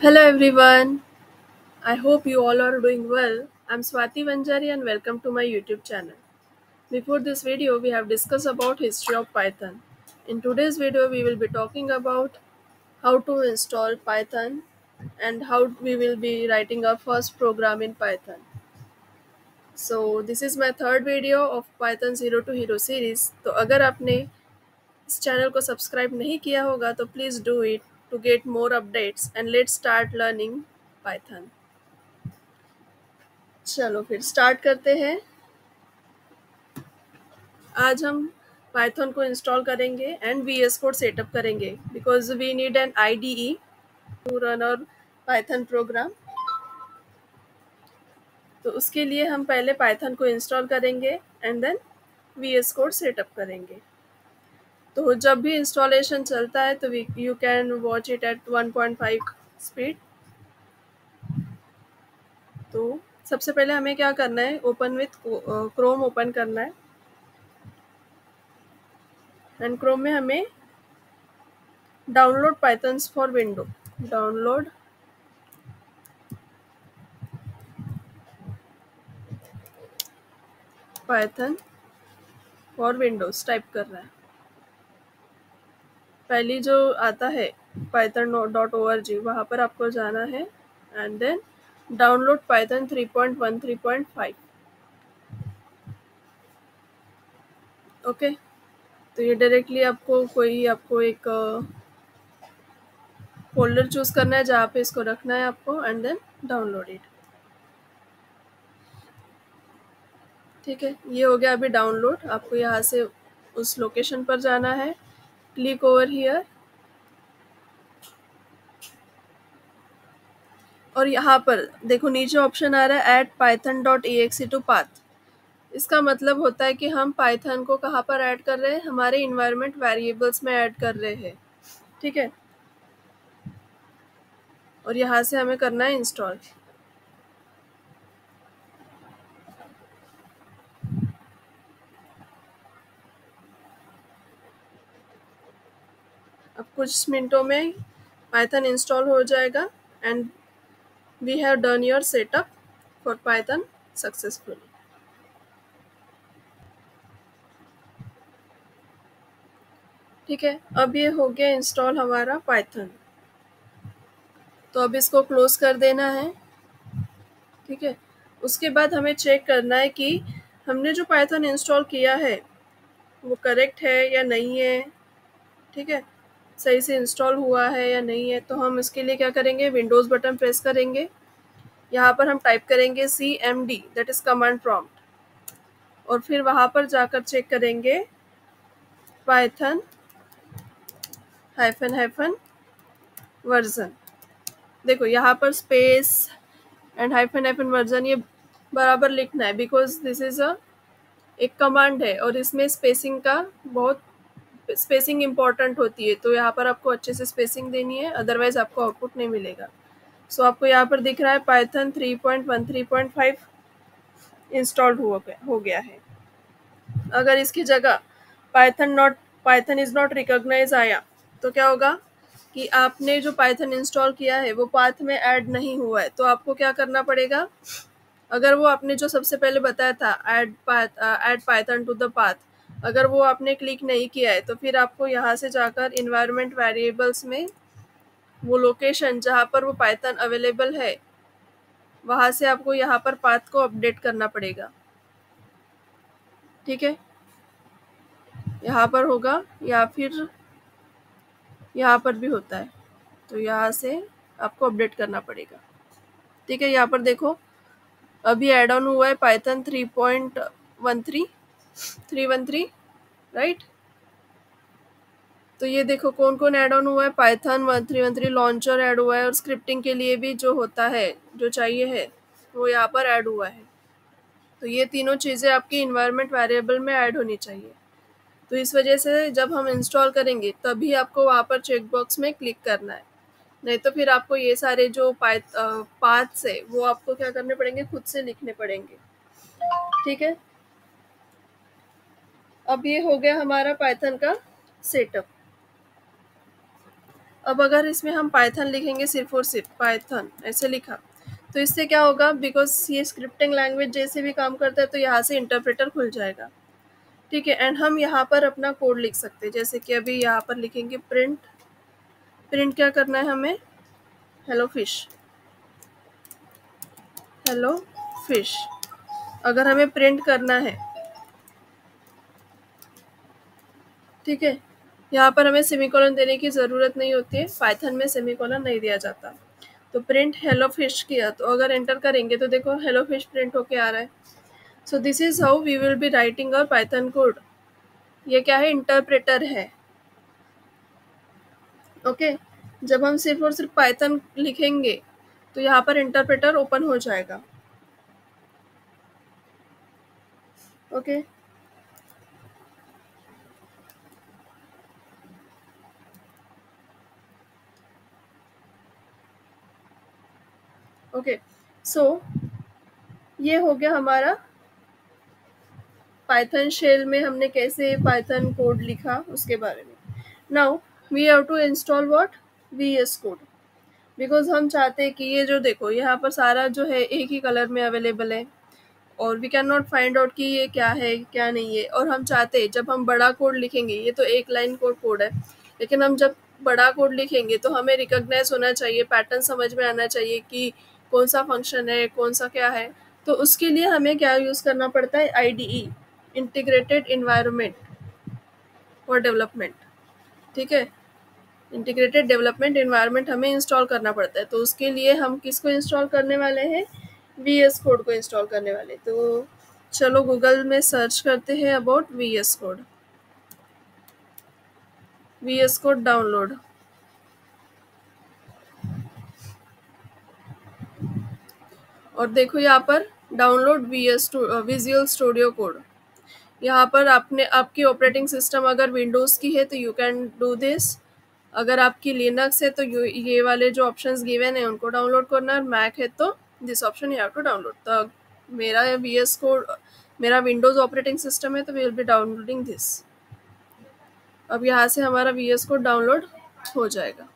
Hello everyone. I hope you all are doing well. I'm Swati Vanjari and welcome to my YouTube channel. Before this video, we have discussed about history of Python. In today's video, we will be talking about how to install Python and how we will be writing our first program in Python. So this is my third video of Python Zero to Hero series. तो अगर आपने इस channel को subscribe नहीं किया होगा तो please do it to get more updates and let's start learning Python. चलो फिर स्टार्ट करते हैं। आज हम पाइथन को इंस्टॉल करेंगे एंड VS कोड सेटअप करेंगे because we need an IDE to run और पाइथन प्रोग्राम। तो उसके लिए हम पहले पाइथन को इंस्टॉल करेंगे and then VS code setup करेंगे। तो जब भी इंस्टॉलेशन चलता है तो you can watch it at 1.5 speed. तो सबसे पहले हमें क्या करना है, ओपन विथ क्रोम ओपन करना है एंड क्रोम में हमें download pythons for window, download Python for Windows type करना है। पहली जो आता है python.org वहाँ पर आपको जाना है and then download Python 3.1 3.5। Okay, तो ये डायरेक्टली आपको एक फोल्डर चूज करना है जहाँ पे इसको रखना है आपको एंड देन डाउनलोड इट। ठीक है, ये हो गया अभी डाउनलोड। आपको यहाँ से उस लोकेशन पर जाना है, क्लिक ओवर हियर और यहाँ पर देखो नीचे ऑप्शन आ रहा है ऐड python.exe टू पाथ। इसका मतलब होता है कि हम पाइथन को कहाँ पर ऐड कर रहे हैं, हमारे इन्वायरमेंट वेरिएबल्स में ऐड कर रहे हैं। ठीक है, और यहाँ से हमें करना है इंस्टॉल। अब कुछ मिनटों में पाइथन इंस्टॉल हो जाएगा and we have done your setup for Python successfully. ठीक है, अब ये हो गया इंस्टॉल हमारा पाइथन। तो अब इसको क्लोज कर देना है। ठीक है, उसके बाद हमें चेक करना है कि हमने जो पाइथन इंस्टॉल किया है वो करेक्ट है या नहीं है। ठीक है, सही से इंस्टॉल हुआ है या नहीं है। तो हम इसके लिए क्या करेंगे, विंडोज़ बटन प्रेस करेंगे, यहाँ पर हम टाइप करेंगे CMD that is command prompt और फिर वहाँ पर जाकर चेक करेंगे पाइथन हाइफन वर्जन। देखो यहाँ पर स्पेस एंड हाइफन वर्जन ये बराबर लिखना है बिकॉज दिस इज़ एक कमांड है और इसमें स्पेसिंग का बहुत स्पेसिंग इम्पॉर्टेंट होती है। तो यहाँ पर आपको अच्छे से स्पेसिंग देनी है, अदरवाइज आपको आउटपुट नहीं मिलेगा। सो आपको यहाँ पर दिख रहा है पाइथन 3.1 3.5 इंस्टॉल्ड हो गया है। अगर इसकी जगह पाइथन इज नॉट रिकॉग्नाइज आया तो क्या होगा कि आपने जो पाइथन इंस्टॉल किया है वो पाथ में ऐड नहीं हुआ है। तो आपको क्या करना पड़ेगा, अगर वो आपने जो सबसे पहले बताया था add Python to the path, अगर वो आपने क्लिक नहीं किया है तो फिर आपको यहाँ से जाकर इन्वायरमेंट वेरिएबल्स में वो लोकेशन जहाँ पर वो पाइथन अवेलेबल है वहाँ से आपको यहाँ पर पाथ को अपडेट करना पड़ेगा। ठीक है, यहाँ पर होगा या फिर यहाँ पर भी होता है, तो यहाँ से आपको अपडेट करना पड़ेगा। ठीक है, यहाँ पर देखो अभी एड ऑन हुआ है पाइथन 3.13 राइट। तो ये देखो कौन कौन ऐड ऑन हुआ है, पाइथन 1313 लॉन्चर ऐड हुआ है और स्क्रिप्टिंग के लिए भी जो होता है जो चाहिए है वो यहाँ पर ऐड हुआ है। तो ये तीनों चीज़ें आपकी इन्वायरमेंट वेरिएबल में ऐड होनी चाहिए। तो इस वजह से जब हम इंस्टॉल करेंगे तभी आपको वहाँ पर चेकबॉक्स में क्लिक करना है, नहीं तो फिर आपको ये सारे जो पाथ्स है वो आपको क्या करने पड़ेंगे, खुद से लिखने पड़ेंगे। ठीक है, अब ये हो गया हमारा पाइथन का सेटअप। अब अगर इसमें हम पाइथन लिखेंगे सिर्फ और सिर्फ पाइथन ऐसे लिखा, तो इससे क्या होगा, बिकॉज ये स्क्रिप्टिंग लैंग्वेज जैसे भी काम करता है तो यहाँ से इंटरप्रेटर खुल जाएगा, ठीक है। एंड हम यहाँ पर अपना कोड लिख सकते हैं, जैसे कि अभी यहाँ पर लिखेंगे प्रिंट। प्रिंट क्या करना है हमें, हेलो फिश, हेलो फिश अगर हमें प्रिंट करना है, ठीक है। यहाँ पर हमें सेमीकोलन देने की ज़रूरत नहीं होती है, पाइथन में सेमीकोलन नहीं दिया जाता। तो प्रिंट हेलो फिश किया, तो अगर एंटर करेंगे तो देखो हेलो फिश प्रिंट होके आ रहा है। So this is how we will be writing our Python code. ये क्या है, इंटरप्रेटर है, ओके। जब हम सिर्फ और सिर्फ पाइथन लिखेंगे तो यहाँ पर इंटरप्रेटर ओपन हो जाएगा, ओके। ओके, सो ये हो गया हमारा पाइथन शेल में हमने कैसे पाइथन कोड लिखा उसके बारे में। Now we have to install what, VS code, because हम चाहते हैं कि ये जो देखो यहाँ पर सारा जो है एक ही कलर में अवेलेबल है, और we can not find out कि ये क्या है क्या नहीं है। और हम चाहते हैं जब हम बड़ा कोड लिखेंगे, ये तो एक लाइन कोड है, लेकिन हम जब बड़ा कोड लिखेंगे तो हमें रिकॉग्नाइज होना चाहिए, पैटर्न समझ में आना चाहिए कि कौन सा फंक्शन है, कौन सा क्या है। तो उसके लिए हमें क्या यूज़ करना पड़ता है, IDE, integrated environment for development, ठीक है। इंटीग्रेटेड डेवलपमेंट इन्वायरमेंट हमें इंस्टॉल करना पड़ता है। तो उसके लिए हम किसको इंस्टॉल करने वाले हैं, VS कोड को इंस्टॉल करने वाले। तो चलो गूगल में सर्च करते हैं about VS code, VS code download. और देखो यहाँ पर डाउनलोड विजुअल स्टूडियो कोड। यहाँ पर आपने आपकी ऑपरेटिंग सिस्टम अगर विंडोज़ की है तो यू कैन डू दिस, अगर आपकी लिनक्स है तो ये वाले जो ऑप्शंस गिवन है उनको डाउनलोड करना है, मैक है तो this option you have to download. तो मेरा VS कोड, मेरा विंडोज़ ऑपरेटिंग सिस्टम है तो we will be downloading this. अब यहाँ से हमारा VS कोड डाउनलोड हो जाएगा,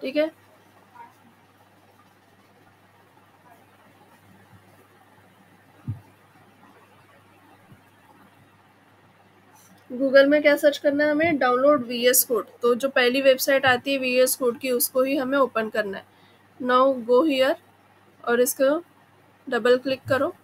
ठीक है। गूगल में क्या सर्च करना है हमें, डाउनलोड VS कोड। तो जो पहली वेबसाइट आती है VS कोड की उसको ही हमें ओपन करना है। नाउ गो हियर और इसको डबल क्लिक करो,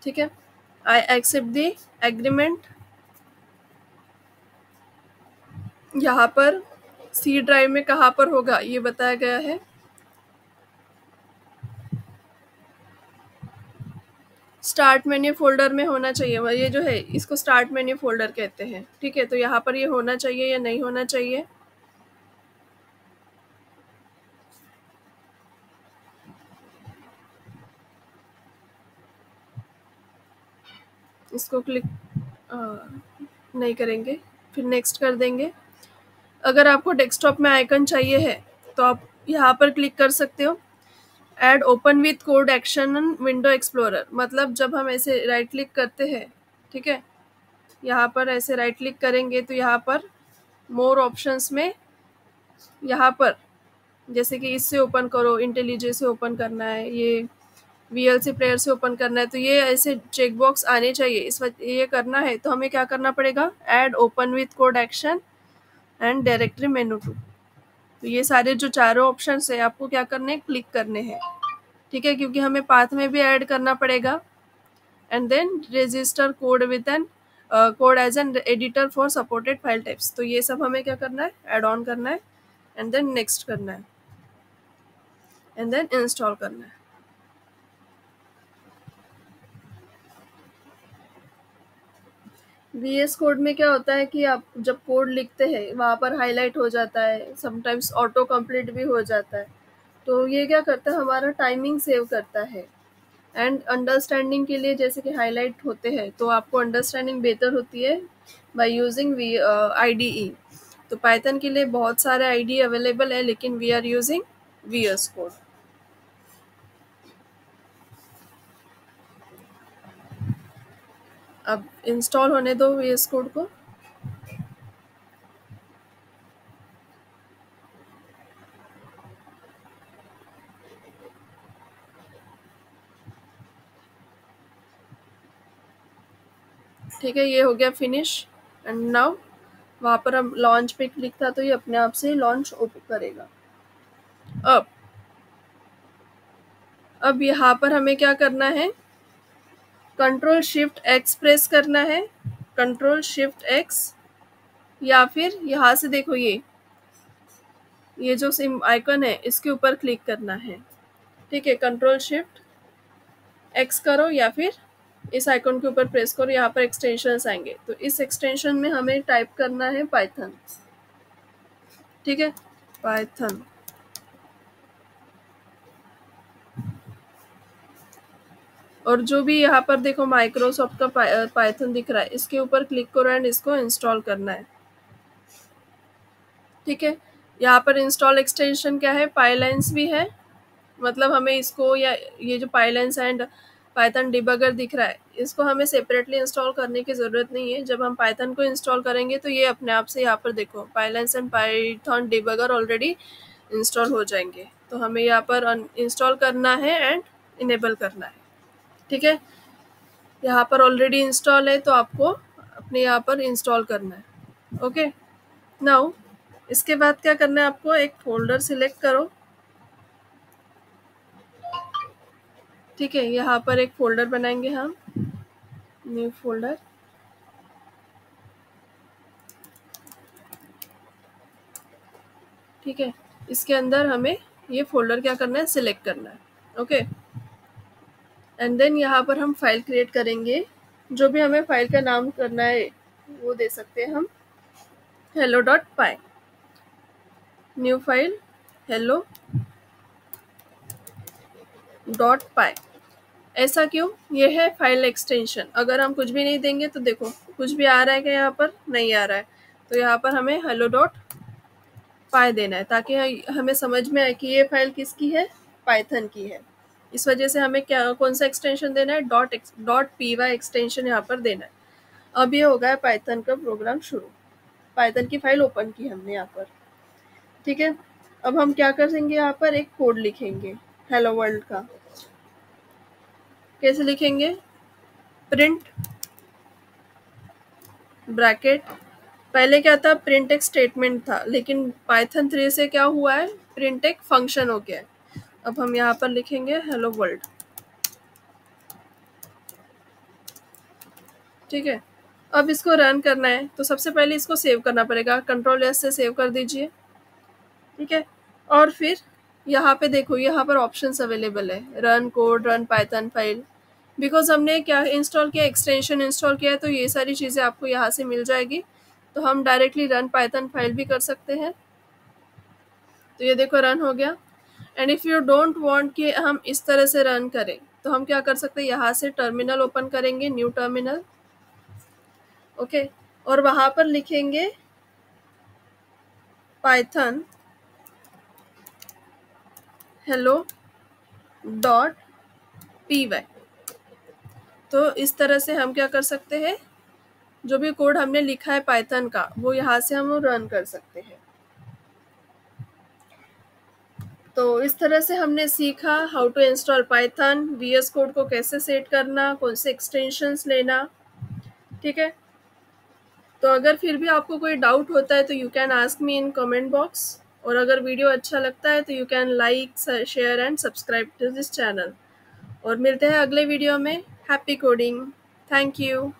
ठीक है। I accept the agreement. यहाँ पर C ड्राइव में कहाँ पर होगा ये बताया गया है, स्टार्ट मेन्यू फोल्डर में होना चाहिए। ये जो है इसको स्टार्ट मेन्यू फोल्डर कहते हैं, ठीक है। तो यहाँ पर ये होना चाहिए या नहीं होना चाहिए, इसको क्लिक नहीं करेंगे, फिर नेक्स्ट कर देंगे। अगर आपको डेस्कटॉप में आइकन चाहिए है तो आप यहाँ पर क्लिक कर सकते हो, add open with code action window explorer. मतलब जब हम ऐसे राइट क्लिक करते हैं, ठीक है, यहाँ पर ऐसे राइट क्लिक करेंगे तो यहाँ पर मोर ऑप्शंस में यहाँ पर जैसे कि इससे ओपन करो, इंटेलिजे से ओपन करना है, ये VLC प्लेयर से ओपन करना है, तो ये ऐसे चेक बॉक्स आने चाहिए। इस वक्त ये करना है तो हमें क्या करना पड़ेगा, add open with code action and directory menu too. तो ये सारे जो चारों ऑप्शन है आपको क्या करने हैं, क्लिक करने हैं, ठीक है, क्योंकि हमें पाथ में भी ऐड करना पड़ेगा। And then register code with an code as an editor for supported file types. तो ये सब हमें क्या करना है, ऐड ऑन करना है एंड देन नेक्स्ट करना है एंड देन इंस्टॉल करना है। VS कोड में क्या होता है कि आप जब कोड लिखते हैं वहाँ पर हाईलाइट हो जाता है, समटाइम्स ऑटो कंप्लीट भी हो जाता है। तो ये क्या करता है, हमारा टाइमिंग सेव करता है। एंड अंडरस्टैंडिंग के लिए जैसे कि हाईलाइट होते हैं तो आपको अंडरस्टैंडिंग बेहतर होती है बाय यूजिंग IDE। तो पाइथन के लिए बहुत सारे आईडी अवेलेबल है, लेकिन we are using VS code. अब इंस्टॉल होने दो VS कोड को। ठीक है, ये हो गया फिनिश। एंड नाउ वहाँ पर हम लॉन्च पे क्लिक था तो ये अपने आप से लॉन्च ओपन करेगा। अब यहाँ पर हमें क्या करना है, कंट्रोल शिफ्ट एक्स प्रेस करना है, कंट्रोल शिफ्ट एक्स, या फिर यहाँ से देखो ये जो सिम आइकन है इसके ऊपर क्लिक करना है। ठीक है, कंट्रोल शिफ्ट एक्स करो या फिर इस आइकन के ऊपर प्रेस करो, यहाँ पर एक्सटेंशंस आएंगे। तो इस एक्सटेंशन में हमें टाइप करना है पाइथन। ठीक है, पाइथन। और जो भी यहाँ पर देखो माइक्रोसॉफ्ट का पाइथन दिख रहा है, इसके ऊपर क्लिक करो एंड इसको इंस्टॉल करना है। ठीक है, यहाँ पर इंस्टॉल एक्सटेंशन क्या है, पाइलाइंस भी है, मतलब हमें इसको, या ये जो पाइलाइंस एंड पाइथन डिबगर दिख रहा है, इसको हमें सेपरेटली इंस्टॉल करने की ज़रूरत नहीं है। जब हम पाइथन को इंस्टॉल करेंगे तो ये अपने आप से यहाँ पर देखो Pylance and Python debugger already install हो जाएंगे। तो हमें यहाँ पर इंस्टॉल करना है एंड इनेबल करना है। ठीक है, यहाँ पर ऑलरेडी इंस्टॉल है तो आपको अपने यहाँ पर इंस्टॉल करना है। ओके, नाउ इसके बाद क्या करना है, आपको एक फोल्डर सिलेक्ट करो। ठीक है, यहाँ पर एक फोल्डर बनाएंगे हम, न्यू फोल्डर। ठीक है, इसके अंदर हमें ये फोल्डर क्या करना है, सिलेक्ट करना है। ओके, एंड देन यहाँ पर हम फाइल क्रिएट करेंगे। जो भी हमें फाइल का नाम करना है वो दे सकते हैं हम, hello.py, न्यू फाइल hello.py। ऐसा क्यों, ये है फाइल एक्सटेंशन। अगर हम कुछ भी नहीं देंगे तो देखो कुछ भी आ रहा है क्या, यहाँ पर नहीं आ रहा है। तो यहाँ पर हमें hello.py देना है ताकि हमें समझ में आए कि ये फाइल किसकी है, पाइथन की है। इस वजह से हमें क्या, कौन सा एक्सटेंशन देना है, .py एक्सटेंशन यहाँ पर देना है। अब ये हो गया पाइथन का प्रोग्राम शुरू, पाइथन की फाइल ओपन की हमने यहाँ पर। ठीक है, अब हम क्या करेंगे, यहाँ पर एक कोड लिखेंगे हेलो वर्ल्ड का। कैसे लिखेंगे, प्रिंट ब्रैकेट, पहले क्या था, प्रिंट एक स्टेटमेंट था, लेकिन पाइथन 3 से क्या हुआ है, प्रिंट एक फंक्शन हो गया है। अब हम यहाँ पर लिखेंगे हेलो वर्ल्ड। ठीक है, अब इसको रन करना है तो सबसे पहले इसको सेव करना पड़ेगा, कंट्रोल S से सेव कर दीजिए। ठीक है, और फिर यहाँ पे देखो, यहाँ पर ऑप्शंस अवेलेबल है, run code, run Python file. Because हमने क्या इंस्टॉल किया, एक्सटेंशन इंस्टॉल किया है, तो ये सारी चीज़ें आपको यहाँ से मिल जाएगी। तो हम डायरेक्टली रन पाइथन फाइल भी कर सकते हैं। तो ये देखो रन हो गया। And if you don't want कि हम इस तरह से रन करें तो हम क्या कर सकते हैं, यहाँ से टर्मिनल ओपन करेंगे, न्यू टर्मिनल। ओके, और वहाँ पर लिखेंगे पाइथन hello.py। तो इस तरह से हम क्या कर सकते हैं, जो भी कोड हमने लिखा है पाइथन का वो यहाँ से हम रन कर सकते हैं। तो इस तरह से हमने सीखा how to install Python, VS code को कैसे सेट करना, कौन से एक्सटेंशंस लेना। ठीक है, तो अगर फिर भी आपको कोई डाउट होता है तो you can ask me in comment box. और अगर वीडियो अच्छा लगता है तो you can like, share and subscribe to this channel. और मिलते हैं अगले वीडियो में। Happy coding, thank you.